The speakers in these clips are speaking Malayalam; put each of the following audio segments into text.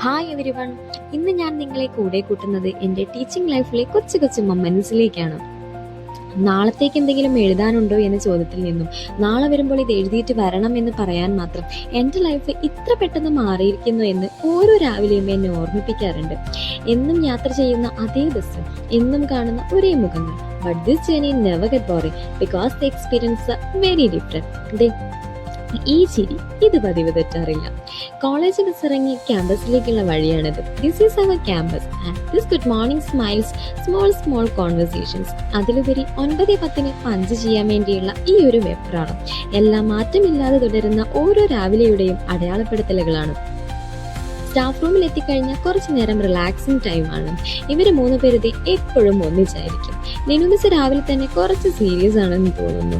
Hi every one. ഇന്ന് ഞാൻ നിങ്ങളെ കൂടെ കൂട്ടുന്നത് എൻ്റെ ടീച്ചിങ് ലൈഫിലെ കൊച്ചു കൊച്ചു മൊമെന്റ്സിലേക്കാണ്. നാളത്തേക്ക് എന്തെങ്കിലും എഴുതാനുണ്ടോ എന്ന ചോദ്യത്തിൽ നിന്നും നാളെ വരുമ്പോൾ ഇത് എഴുതിയിട്ട് വരണം എന്ന് പറയാൻ മാത്രം എൻ്റെ ലൈഫ് ഇത്ര പെട്ടെന്ന് മാറിയിരിക്കുന്നു എന്ന് ഓരോ രാവിലെയും എന്നെ ഓർമ്മിപ്പിക്കാറുണ്ട്. എന്നും യാത്ര ചെയ്യുന്ന അതേ ബസ്, എന്നും കാണുന്ന ഒരേ മുഖങ്ങൾ. But this journey never get boring because the experience are very different. ഈ ചിരി ഇത് പതിവ് തെറ്റാറില്ല. കോളേജ് ബസ് ഇറങ്ങി ക്യാമ്പസിലേക്കുള്ള വഴിയാണിത്. This is our campus and this good morning smiles, small conversations. അതിലുപരി 9:10 പഞ്ച് ചെയ്യാൻ വേണ്ടിയുള്ള ഈ ഒരു വെപ്രാളം എല്ലാം മാറ്റമില്ലാതെ തുടരുന്ന ഓരോ രാവിലെയുടെയും അടയാളപ്പെടുത്തലുകളാണ്. സ്റ്റാഫ് റൂമിൽ എത്തിക്കഴിഞ്ഞാൽ കുറച്ചു നേരം റിലാക്സിങ് ടൈമാണ്. ഇവര് 3 പേരുതെ എപ്പോഴും ഒന്നിച്ചായിരിക്കും. നിനുമിസ് രാവിലെ തന്നെ കുറച്ച് സീരിയസ് ആണെന്ന് തോന്നുന്നു.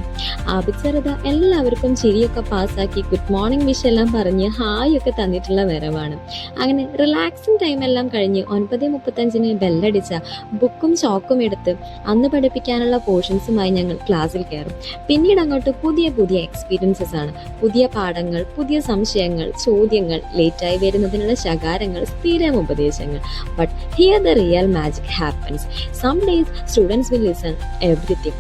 ആബിച്ചെറുത എല്ലാവർക്കും ചിരിയൊക്കെ പാസ്സാക്കി ഗുഡ് മോർണിംഗ് വിഷ് എല്ലാം പറഞ്ഞ് ഹായ് ഒക്കെ തന്നിട്ടുള്ള വരവാണ്. അങ്ങനെ റിലാക്സിങ് ടൈം എല്ലാം കഴിഞ്ഞ് 9:35 ബെല്ലടിച്ച ബുക്കും ചോക്കും എടുത്ത് അന്ന് പഠിപ്പിക്കാനുള്ള പോർഷൻസുമായി ഞങ്ങൾ ക്ലാസ്സിൽ കയറും. പിന്നീട് അങ്ങോട്ട് പുതിയ എക്സ്പീരിയൻസസ് ആണ്. പുതിയ പാഠങ്ങൾ, പുതിയ സംശയങ്ങൾ, ചോദ്യങ്ങൾ, ലേറ്റായി വരുന്നതിനുള്ള ശകാരങ്ങൾ, സ്ഥിരം ഉപദേശങ്ങൾ. But here the real magic happens. Some days students will listen everything.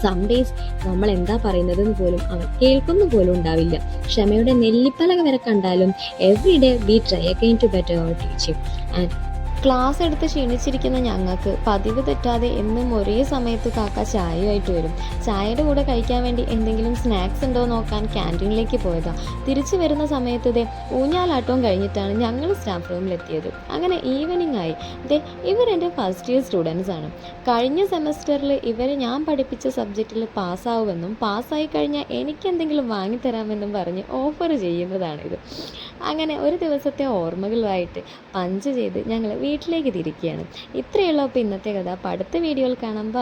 Some days നമ്മൾ എന്താ പറയുന്നതെന്ന് പോലും അവർ കേൾക്കുന്ന പോലും ഉണ്ടാവില്ല. ക്ഷമയുടെ നെല്ലിപ്പലക വരെ കണ്ടാലും every day we try again to better our teaching. And class എടുത്ത് ക്ഷീണിച്ചിരിക്കുന്ന ഞങ്ങൾക്ക് പതിവ് തെറ്റാതെ എന്നും ഒരേ സമയത്ത് കാക്ക ചായയായിട്ട് വരും. ചായയുടെ കൂടെ കഴിക്കാൻ വേണ്ടി എന്തെങ്കിലും സ്നാക്സ് ഉണ്ടോ നോക്കാൻ ക്യാൻറ്റീനിലേക്ക് പോയതാ. തിരിച്ചു വരുന്ന സമയത്ത് ഊഞ്ഞാലാട്ടവും കഴിഞ്ഞിട്ടാണ് ഞങ്ങൾ സ്റ്റാഫ് റൂമിലെത്തിയത്. അങ്ങനെ ഈവനിങ് ആയി. ഇവരെൻ്റെ ഫസ്റ്റ് ഇയർ സ്റ്റുഡൻസ് ആണ്. കഴിഞ്ഞ സെമസ്റ്ററിൽ ഇവരെ ഞാൻ പഠിപ്പിച്ച സബ്ജക്റ്റിൽ പാസ്സാവുമെന്നും പാസ്സായി കഴിഞ്ഞാൽ എനിക്ക് എന്തെങ്കിലും വാങ്ങിത്തരാമെന്നും പറഞ്ഞ് ഓഫർ ചെയ്യുന്നതാണിത്. അങ്ങനെ ഒരു ദിവസത്തെ ഓർമ്മകളുമായിട്ട് പഞ്ച് ചെയ്ത് ഞങ്ങൾ വീട്ടിലേക്ക് തിരിക്കുകയാണ്. ഇത്രയുള്ള ഇപ്പോൾ ഇന്നത്തെ കഥ. അടുത്ത വീഡിയോയിൽ കാണാം. ബൈ.